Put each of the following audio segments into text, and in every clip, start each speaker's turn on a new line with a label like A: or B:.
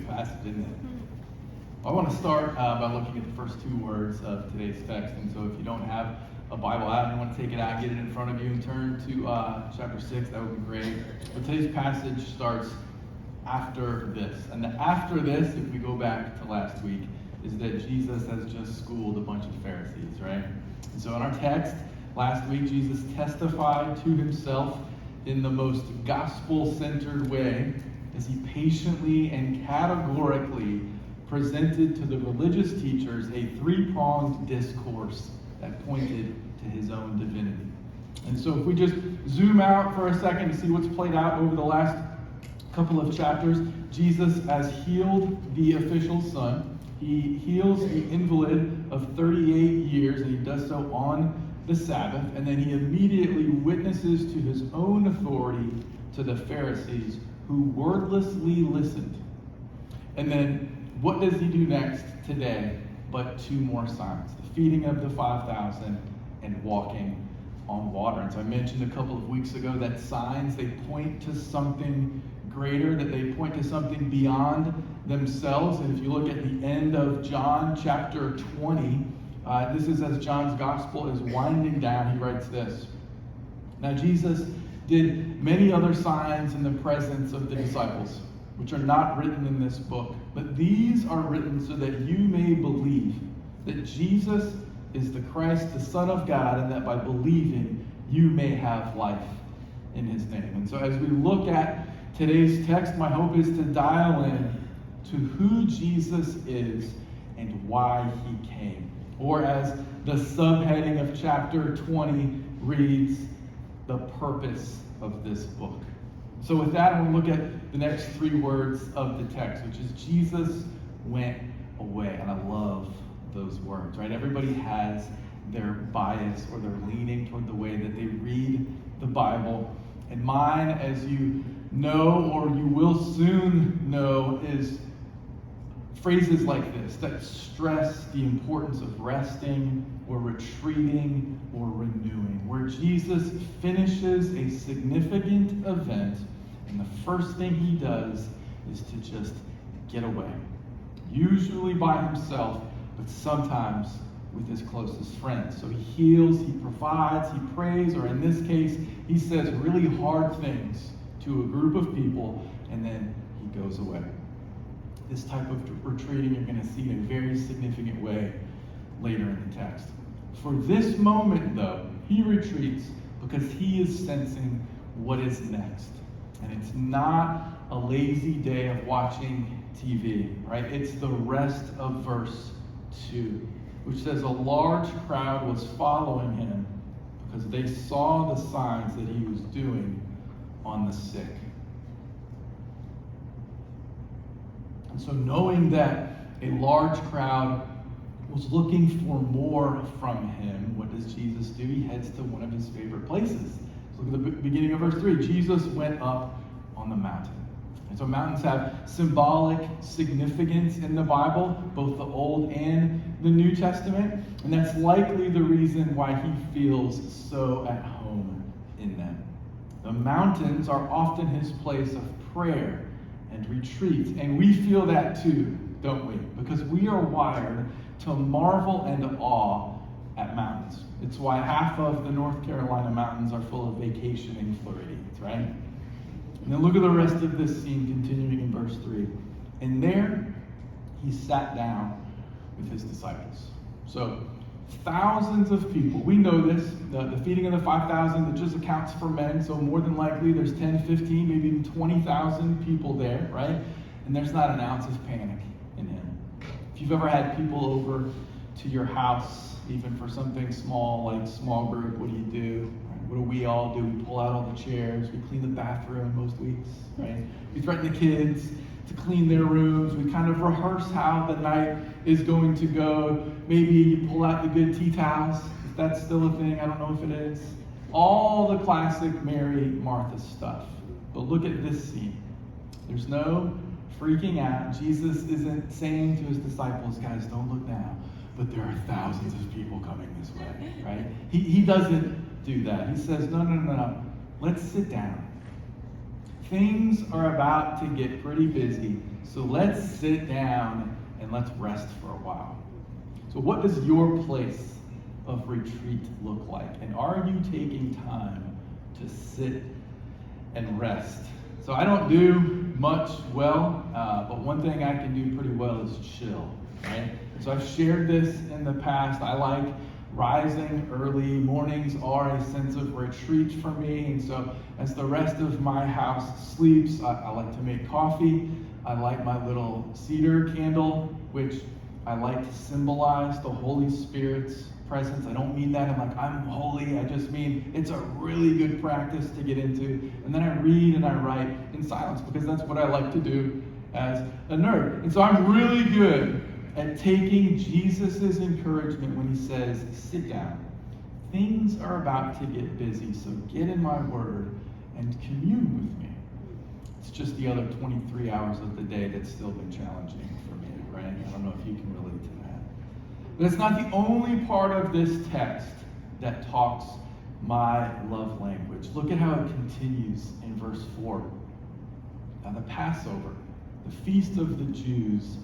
A: good passage, isn't it? I want to start by looking at the first two words of today's text. And so if you don't have a Bible out and you want to take it out, get it in front of you and turn to chapter 6, that would be great. But today's passage starts after this. And the after this, if we go back to last week, is that Jesus has just schooled a bunch of Pharisees, right? And so in our text, last week, Jesus testified to himself in the most gospel-centered way as he patiently and categorically presented to the religious teachers a three-pronged discourse that pointed to his own divinity. And so if we just zoom out for a second to see what's played out over the last couple of chapters, Jesus has healed the official's son. He heals the invalid of 38 years, and he does so on the Sabbath. And then he immediately witnesses to his own authority to the Pharisees, who wordlessly listened. And then what does he do next today but two more signs? The feeding of the 5,000 and walking on water. And so I mentioned a couple of weeks ago that signs, they point to something greater, that they point to something beyond themselves. And if you look at the end of John chapter 20, this is as John's gospel is winding down, he writes this. Now Jesus did many other signs in the presence of the disciples, which are not written in this book. But these are written so that you may believe that Jesus is the Christ, the Son of God, and that by believing you may have life in his name. And so as we look at today's text, my hope is to dial in to who Jesus is and why he came. Or as the subheading of chapter 20 reads, the purpose of this book. So with that, I'm going to look at the next three words of the text, which is Jesus went away. And I love those words, right? Everybody has their bias or their leaning toward the way that they read the Bible. And mine, as you know or you will soon know, is phrases like this that stress the importance of resting or retreating or renewing, where Jesus finishes a significant event and the first thing he does is to just get away. Usually by himself, but sometimes with his closest friends. So he heals, he provides, he prays, or in this case, he says really hard things to a group of people, and then he goes away. This type of retreating you're going to see in a very significant way later in the text. For this moment, though, he retreats because he is sensing what is next. And it's not a lazy day of watching TV, right? It's the rest of verse 2, which says a large crowd was following him because they saw the signs that he was doing on the sick. And so knowing that a large crowd was looking for more from him, what does Jesus do? He heads to one of his favorite places. Look at the beginning of verse 3. Jesus went up on the mountain. And so mountains have symbolic significance in the Bible, both the Old and the New Testament. And that's likely the reason why he feels so at home in them. The mountains are often his place of prayer and retreat. And we feel that too, don't we? Because we are wired to marvel and awe at mountains. It's why half of the North Carolina mountains are full of vacationing Floridians, right? And then look at the rest of this scene continuing in verse 3. And there he sat down with his disciples. So thousands of people. We know this. The feeding of the 5,000, that just accounts for men. So more than likely there's 10, 15, maybe even 20,000 people there, right? And there's not an ounce of panic in him. If you've ever had people over to your house, even for something small like small group, what do? What do we all do? We pull out all the chairs. We clean the bathroom most weeks, right? We threaten the kids to clean their rooms. We kind of rehearse how the night is going to go. Maybe you pull out the good tea towels, if that's still a thing. I don't know if it is. All the classic Mary, Martha stuff. But look at this scene. There's no freaking out. Jesus isn't saying to his disciples, guys, don't look now, but there are thousands of people coming this way, right? He doesn't do that. He says, no. Let's sit down. things are about to get pretty busy, so let's sit down and let's rest for a while. So what does your place of retreat look like? And are you taking time to sit and rest? So I don't do much well, but one thing I can do pretty well is chill, right? So I've shared this in the past. I like rising early. Mornings are a sense of retreat for me. And so as the rest of my house sleeps, I like to make coffee. I light my little cedar candle, which I like to symbolize the Holy Spirit's presence. I don't mean that I'm holy. I just mean it's a really good practice to get into. And then I read and I write in silence because that's what I like to do as a nerd. And so I'm really good at taking Jesus' encouragement when he says, sit down. Things are about to get busy, so get in my word and commune with me. It's just the other 23 hours of the day that's still been challenging for me, right? I don't know if you can relate to that. But it's not the only part of this text that talks my love language. Look at how it continues in verse 4. Now the Passover, the feast of the Jews,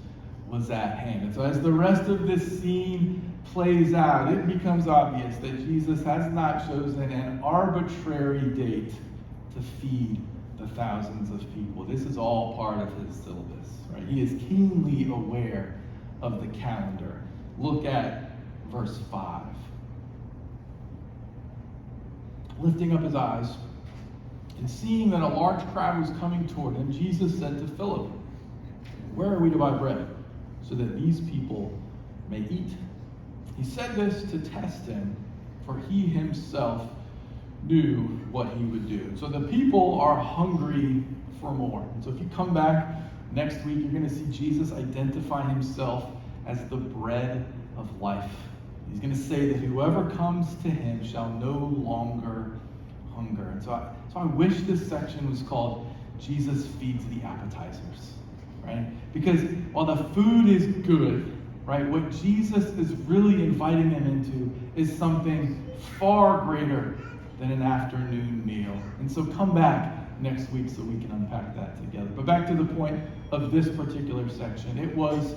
A: was at hand. And so as the rest of this scene plays out, it becomes obvious that Jesus has not chosen an arbitrary date to feed the thousands of people. This is all part of his syllabus, right? He is keenly aware of the calendar. Look at verse 5. Lifting up his eyes and seeing that a large crowd was coming toward him, Jesus said to Philip, "Where are we to buy bread so that these people may eat?" He said this to test him, for he himself knew what he would do. So the people are hungry for more. And so if you come back next week, you're going to see Jesus identify himself as the bread of life. He's going to say that whoever comes to him shall no longer hunger. And so I wish this section was called Jesus Feeds the Appetizers, right? Because while the food is good, right, what Jesus is really inviting them into is something far greater than an afternoon meal. And so come back next week so we can unpack that together. But back to the point of this particular section. It was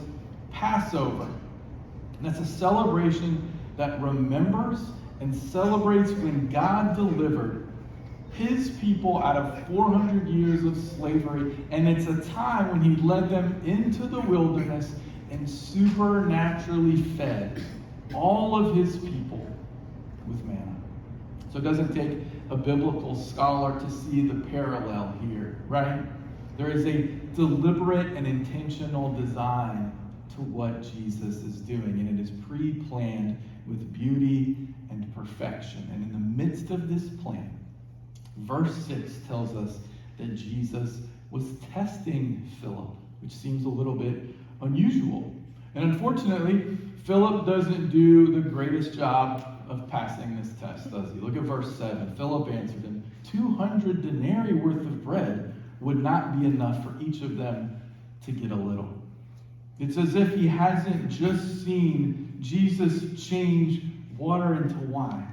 A: Passover. And that's a celebration that remembers and celebrates when God delivered his people out of 400 years of slavery. And it's a time when he led them into the wilderness and supernaturally fed all of his people with manna. So it doesn't take a biblical scholar to see the parallel here, right? There is a deliberate and intentional design to what Jesus is doing, and it is pre-planned with beauty and perfection. And in the midst of this plan, verse 6 tells us that Jesus was testing Philip, which seems a little bit unusual. And unfortunately, Philip doesn't do the greatest job of passing this test, does he? Look at verse 7. Philip answered him, 200 denarii worth of bread would not be enough for each of them to get a little. It's as if he hasn't just seen Jesus change water into wine,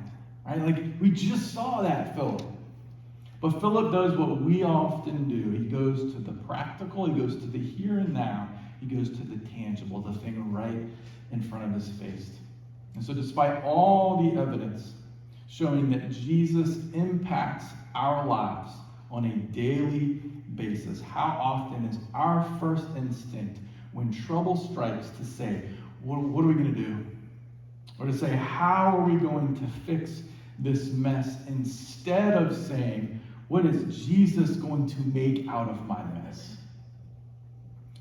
A: right? Like, we just saw that, Philip. But Philip does what we often do. He goes to the practical, he goes to the here and now, he goes to the tangible, the thing right in front of his face. And so despite all the evidence showing that Jesus impacts our lives on a daily basis, how often is our first instinct when trouble strikes to say, what are we going to do? Or to say, how are we going to fix this mess, instead of saying, what is Jesus going to make out of my mess?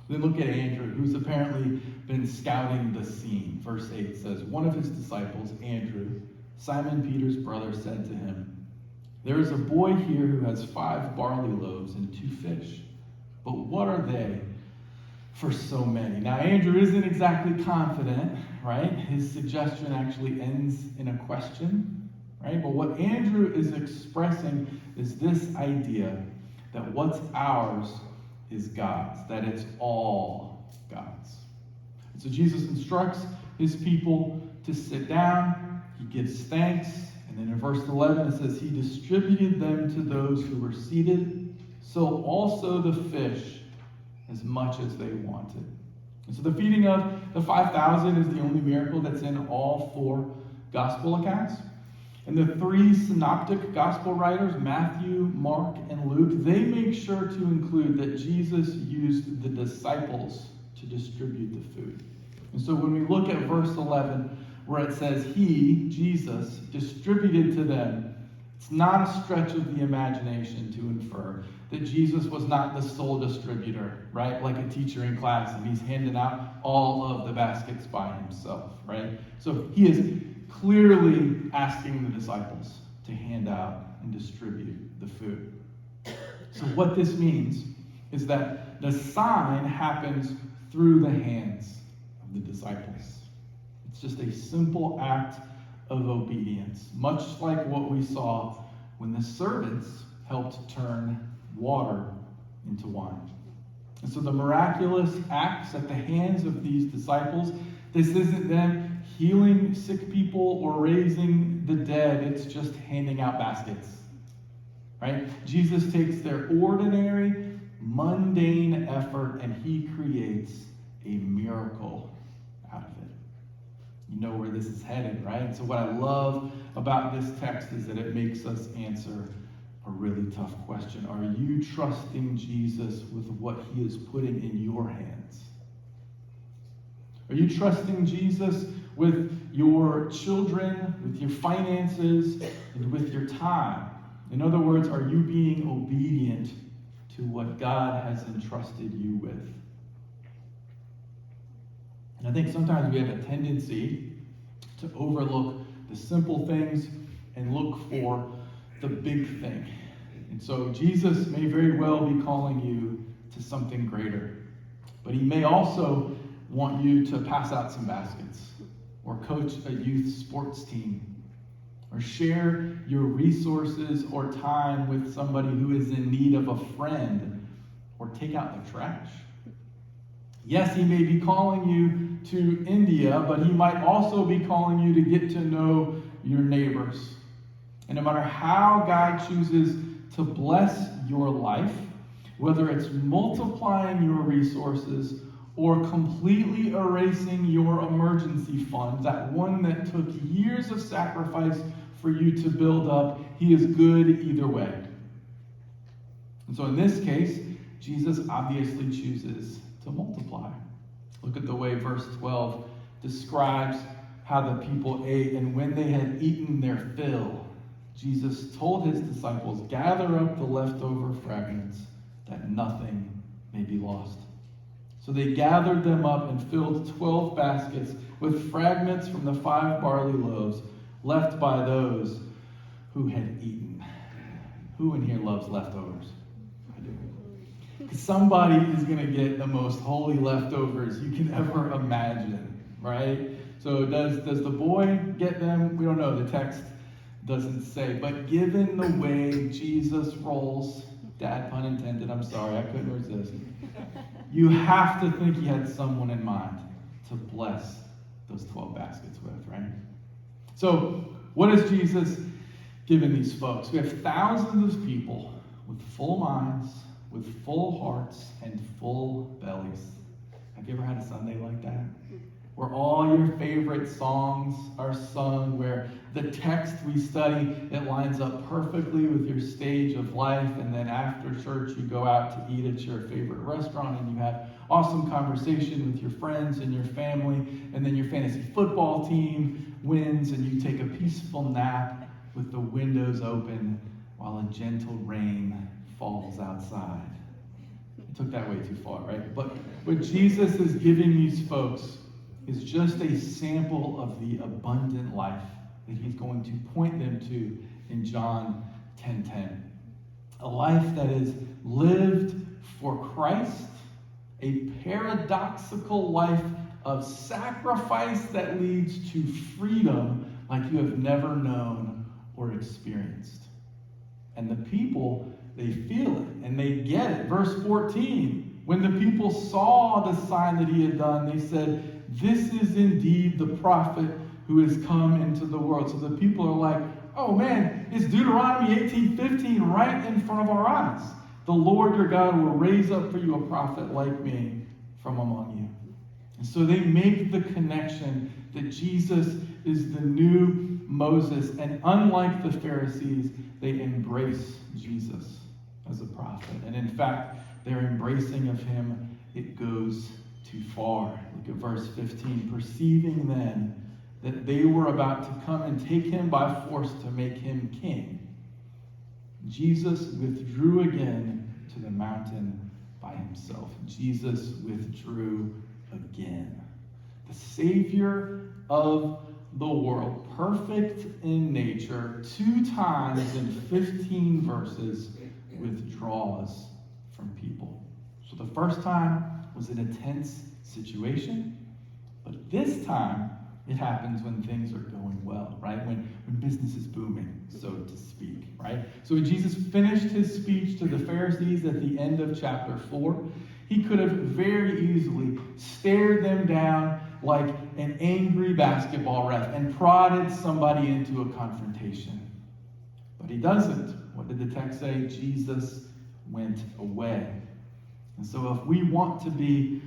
A: Then look at Andrew, who's apparently been scouting the scene. Verse 8 says, one of his disciples, Andrew, Simon Peter's brother, said to him, there is a boy here who has 5 barley loaves and 2 fish. But what are they for so many? Now, Andrew isn't exactly confident, right? His suggestion actually ends in a question, right? But what Andrew is expressing is this idea that what's ours is God's, that it's all God's. And so Jesus instructs his people to sit down. He gives thanks. And then in verse 11 it says, he distributed them to those who were seated. so also the fish, as much as they wanted. And so the feeding of the 5,000 is the only miracle that's in all 4 gospel accounts. And the 3 synoptic gospel writers, Matthew, Mark, and Luke, they make sure to include that Jesus used the disciples to distribute the food. And so when we look at verse 11, where it says, he, Jesus, distributed to them, it's not a stretch of the imagination to infer that Jesus was not the sole distributor, right? Like a teacher in class, and he's handing out all of the baskets by himself, right? So he is clearly asking the disciples to hand out and distribute the food. So what this means is that the sign happens through the hands of the disciples. It's just a simple act of obedience, much like what we saw when the servants helped turn water into wine. And so the miraculous acts at the hands of these disciples, this isn't them healing sick people or raising the dead. It's just handing out baskets, right? Jesus takes their ordinary, mundane effort and he creates a miracle out of it. You know where this is headed, right? So what I love about this text is that it makes us answer a really tough question. Are you trusting Jesus with what he is putting in your hands? Are you trusting Jesus with your children, with your finances, and with your time? In other words, are you being obedient to what God has entrusted you with? And I think sometimes we have a tendency to overlook the simple things and look for the big thing. And so Jesus may very well be calling you to something greater. But he may also want you to pass out some baskets, or coach a youth sports team, or share your resources or time with somebody who is in need of a friend, or take out the trash. Yes, he may be calling you to India, but he might also be calling you to get to know your neighbors. And no matter how God chooses to bless your life, whether it's multiplying your resources or completely erasing your emergency fund, that one that took years of sacrifice for you to build up, he is good either way. And so in this case, Jesus obviously chooses to multiply. Look at the way verse 12 describes how the people ate, and when they had eaten their fill, Jesus told his disciples, gather up the leftover fragments, that nothing may be lost. So they gathered them up and filled 12 baskets with fragments from the 5 barley loaves left by those who had eaten. Who in here loves leftovers? I do. Somebody is going to get the most holy leftovers you can ever imagine, right? So does the boy get them? We don't know. The text doesn't say. But given the way Jesus rolls, dad pun intended, I'm sorry, I couldn't resist. You have to think he had someone in mind to bless those 12 baskets with, right? So what is Jesus giving these folks? We have thousands of people with full minds, with full hearts, and full bellies. Have you ever had a Sunday like that? Where all your favorite songs are sung, where the text we study, it lines up perfectly with your stage of life, and then after church you go out to eat at your favorite restaurant and you have awesome conversation with your friends and your family, and then your fantasy football team wins and you take a peaceful nap with the windows open while a gentle rain falls outside. I took that way too far, right? But what Jesus is giving these folks is just a sample of the abundant life that he's going to point them to in John 10:10. A life that is lived for Christ, a paradoxical life of sacrifice that leads to freedom like you have never known or experienced. And the people, they feel it and they get it. Verse 14, when the people saw the sign that he had done, they said, "This is indeed the prophet who has come into the world." So the people are like, oh man, it's Deuteronomy 18:15 right in front of our eyes. the Lord your God will raise up for you a prophet like me from among you. And so they make the connection that Jesus is the new Moses. And unlike the Pharisees, they embrace Jesus as a prophet. And in fact, their embracing of him, it goes too far. Look at verse 15. Perceiving then that they were about to come and take him by force to make him king, Jesus withdrew again to the mountain by himself. Jesus withdrew again. The Savior of the world, perfect in nature, 2 times in 15 verses, withdraws from people. So the first time was in a tense situation, but this time it happens when things are going well, right? When business is booming, so to speak, right? So when Jesus finished his speech to the Pharisees at the end of chapter 4, he could have very easily stared them down like an angry basketball ref and prodded somebody into a confrontation. But he doesn't. What did the text say? Jesus went away. And so if we want to be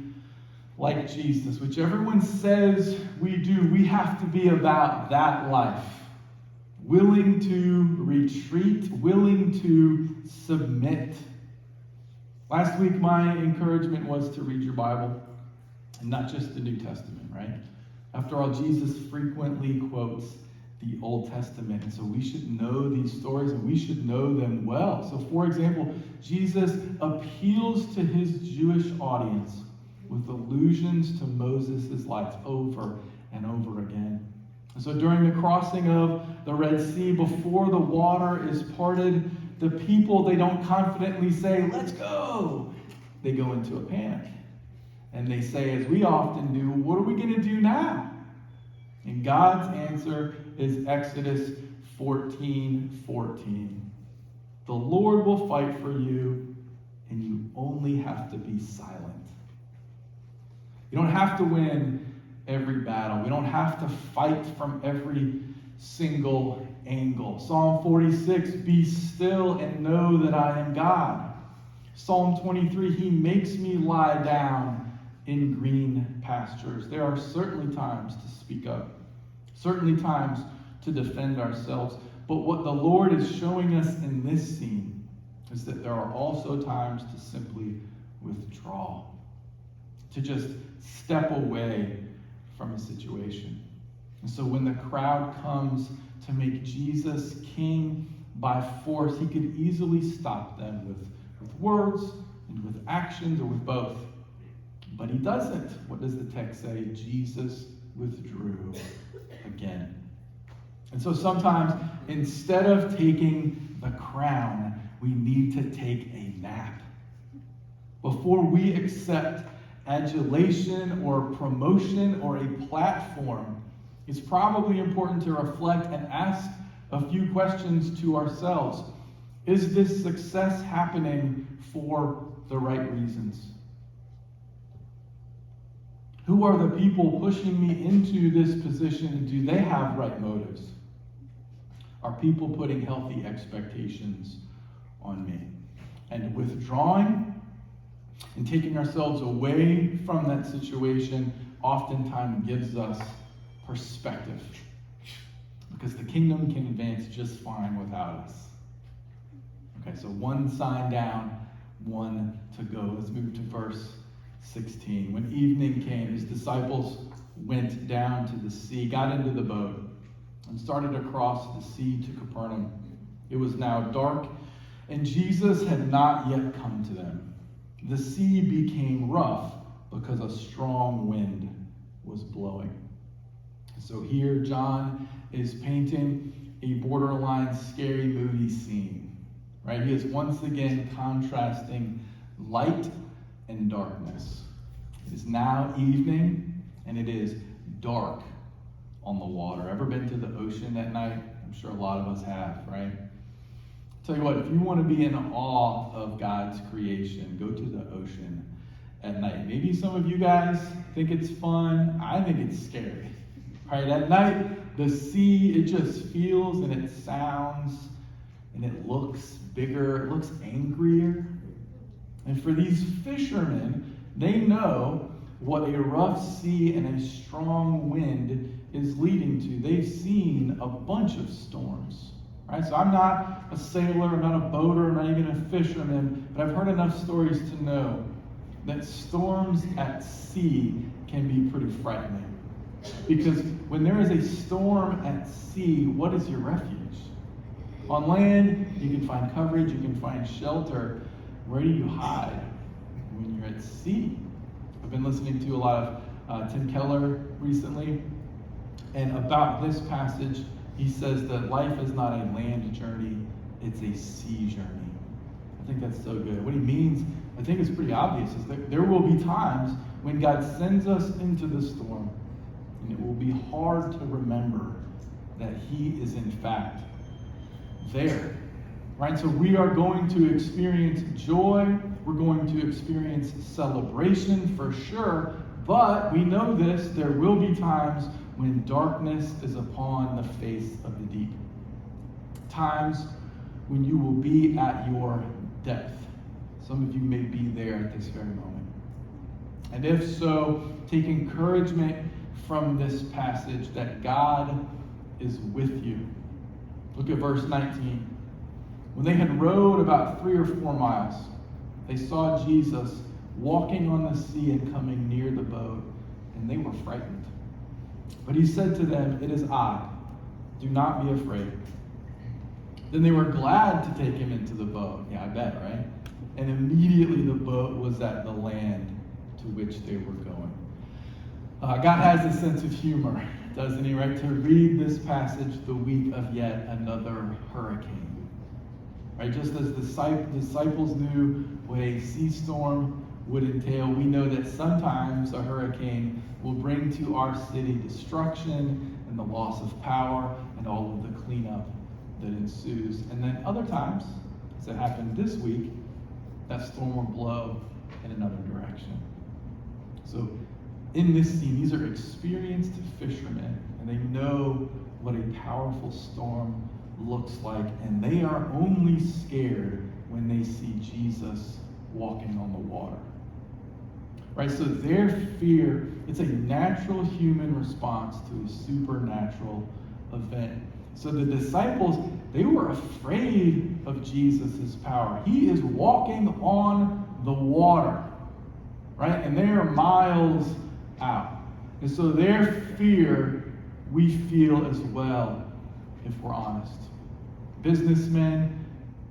A: like Jesus, which everyone says we do, we have to be about that life. Willing to retreat, willing to submit. Last week, my encouragement was to read your Bible, and not just the New Testament, right? After all, Jesus frequently quotes the Old Testament, and so we should know these stories, and we should know them well. So, for example, Jesus appeals to his Jewish audience with allusions to Moses' life over and over again. And so during the crossing of the Red Sea, before the water is parted, the people, they don't confidently say, "Let's go." They go into a panic. And they say, as we often do, "What are we going to do now?" And God's answer is Exodus 14:14. The Lord will fight for you, and you only have to be silent. You don't have to win every battle. We don't have to fight from every single angle. Psalm 46, be still and know that I am God. Psalm 23, he makes me lie down in green pastures. There are certainly times to speak up, certainly times to defend ourselves. But what the Lord is showing us in this scene is that there are also times to simply withdraw, to just step away from a situation. And so when the crowd comes to make Jesus king by force, he could easily stop them with words and with actions, or with both. But he doesn't. What does the text say? Jesus withdrew again. And so sometimes, instead of taking the crown, we need to take a nap. Before we accept adulation or promotion or a platform, it's probably important to reflect and ask a few questions to ourselves. Is this success happening for the right reasons? Who are the people pushing me into this position? Do they have right motives? Are people putting healthy expectations on me? And withdrawing and taking ourselves away from that situation oftentimes gives us perspective, because the kingdom can advance just fine without us. Okay, so one sign down, one to go. Let's move to verse 16. When evening came, his disciples went down to the sea, got into the boat, and started across the sea to Capernaum. It was now dark, and Jesus had not yet come to them. The sea became rough because a strong wind was blowing. So here John is painting a borderline scary movie scene, right? He is once again contrasting light and darkness. It is now evening, and it is dark on the water. Ever been to the ocean at night? I'm sure a lot of us have, right? Tell you what, if you want to be in awe of God's creation, go to the ocean at night. Maybe some of you guys think it's fun. I think it's scary. Right? At night, the sea, it just feels and it sounds and it looks bigger. It looks angrier. And for these fishermen, they know what a rough sea and a strong wind is leading to. They've seen a bunch of storms. Right? So I'm not a sailor, I'm not a boater, I'm not even a fisherman, but I've heard enough stories to know that storms at sea can be pretty frightening. Because when there is a storm at sea, what is your refuge? On land, you can find coverage, you can find shelter. Where do you hide when you're at sea? I've been listening to a lot of Tim Keller recently, and about this passage, he says that life is not a land journey, it's a sea journey. I think that's so good. What he means, I think, is pretty obvious, is that there will be times when God sends us into the storm, and it will be hard to remember that he is in fact there. Right? So we are going to experience joy, we're going to experience celebration for sure, but we know this, there will be times when darkness is upon the face of the deep. Times when you will be at your depth. Some of you may be there at this very moment. And if so, take encouragement from this passage that God is with you. Look at verse 19. When they had rowed about 3 or 4 miles, they saw Jesus walking on the sea and coming near the boat, and they were frightened. But he said to them, "It is I. Do not be afraid." Then they were glad to take him into the boat. Yeah, I bet, right? And immediately the boat was at the land to which they were going. God has a sense of humor, doesn't he, right? To read this passage the week of yet another hurricane. Right? Just as the disciples knew what a sea storm would entail, we know that sometimes a hurricane will bring to our city destruction and the loss of power and all of the cleanup that ensues. And then other times, as it happened this week, that storm will blow in another direction. So in this scene, these are experienced fishermen, and they know what a powerful storm looks like, and they are only scared when they see Jesus walking on the water. Right? So their fear, it's a natural human response to a supernatural event. So the disciples, they were afraid of Jesus' power. He is walking on the water, right? And they are miles out. And so their fear, we feel as well, if we're honest. Businessmen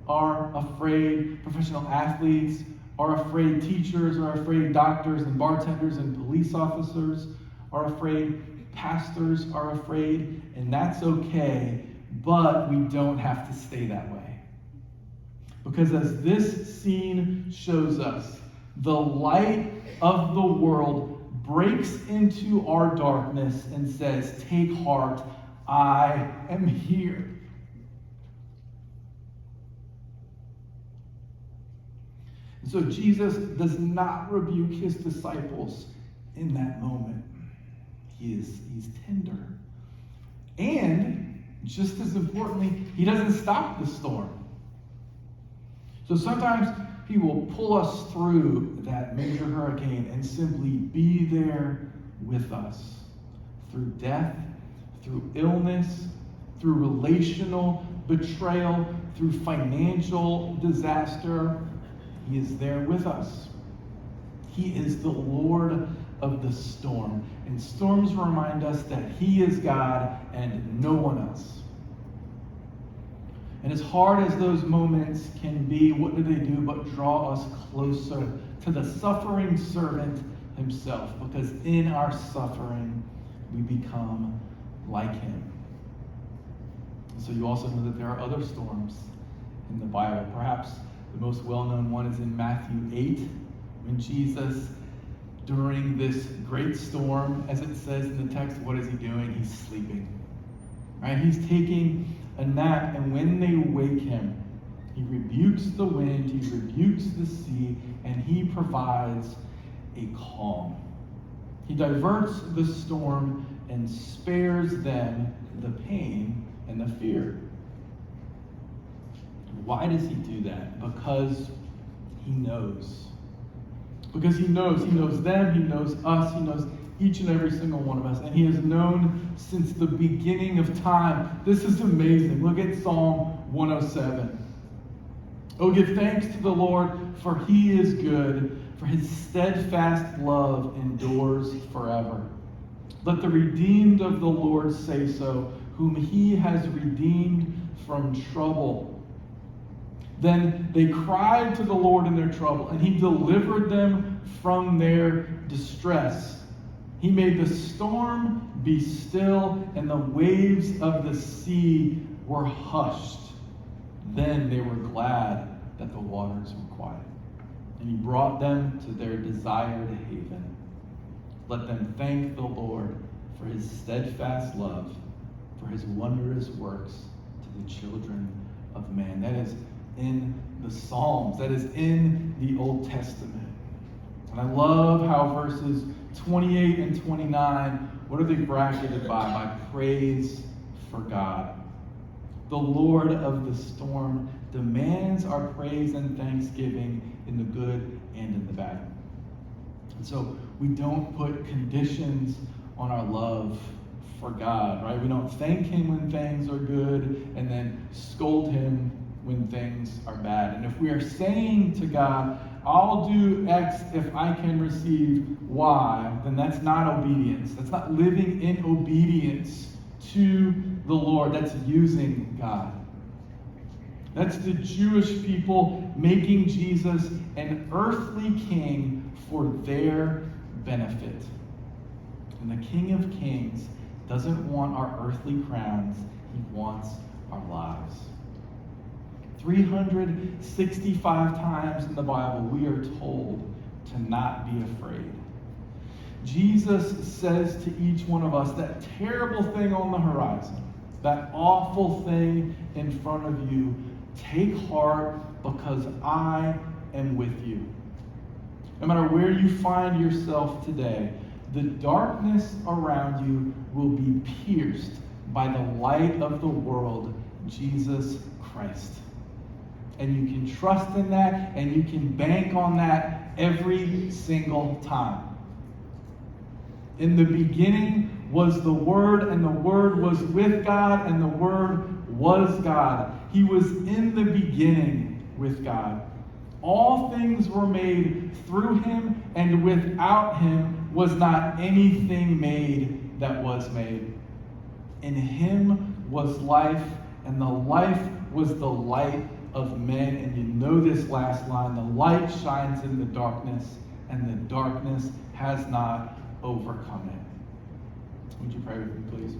A: are afraid. Professional athletes are afraid. Teachers are afraid. Doctors and bartenders and police officers are afraid. Pastors are afraid. And that's okay, but we don't have to stay that way. Because as this scene shows us, the light of the world breaks into our darkness and says, "Take heart, I am here." And so Jesus does not rebuke his disciples in that moment. He's tender. And just as importantly, he doesn't stop the storm. So sometimes he will pull us through that major hurricane and simply be there with us through death, through illness, through relational betrayal, through financial disaster. He is there with us. He is the Lord of the storm. And storms remind us that he is God and no one else. And as hard as those moments can be, what do they do but draw us closer to the suffering servant himself? Because in our suffering, we become like him. So you also know that there are other storms in the Bible. Perhaps the most well-known one is in Matthew 8, when Jesus, during this great storm, as it says in the text, what is he doing? He's sleeping. Right? He's taking a nap, and when they wake him, he rebukes the wind, he rebukes the sea, and he provides a calm. He diverts the storm and spares them the pain and the fear. Why does he do that? Because He knows. Because he knows them, he knows us, he knows each and every single one of us. And he has known since the beginning of time. This is amazing. Look at Psalm 107. Oh, give thanks to the Lord, for he is good, for his steadfast love endures forever. Let the redeemed of the Lord say so, whom he has redeemed from trouble. Then they cried to the Lord in their trouble, and he delivered them from their distress. He made the storm be still, and the waves of the sea were hushed. Then they were glad that the waters were quiet, and he brought them to their desired haven. Let them thank the Lord for his steadfast love, for his wondrous works to the children of man. That is in the Psalms. That is in the Old Testament. And I love how verses 28 and 29, what are they bracketed by? By praise for God. The Lord of the storm demands our praise and thanksgiving in the good and in the bad. And so we don't put conditions on our love for God, right? We don't thank him when things are good and then scold him when things are bad. And if we are saying to God, I'll do X if I can receive Y, then that's not obedience. That's not living in obedience to the Lord. That's using God. That's the Jewish people making Jesus an earthly king for their benefit. And the King of Kings doesn't want our earthly crowns. He wants our lives. 365 times in the Bible, we are told to not be afraid. Jesus says to each one of us, that terrible thing on the horizon, that awful thing in front of you, take heart because I am with you. No matter where you find yourself today, the darkness around you will be pierced by the light of the world, Jesus Christ. And you can trust in that, and you can bank on that every single time. In the beginning was the Word, and the Word was with God, and the Word was God. He was in the beginning with God. All things were made through him, and without him was not anything made that was made. In him was life, and the life was the light of men. And you know this last line, the light shines in the darkness, and the darkness has not overcome it. Would you pray with me, please?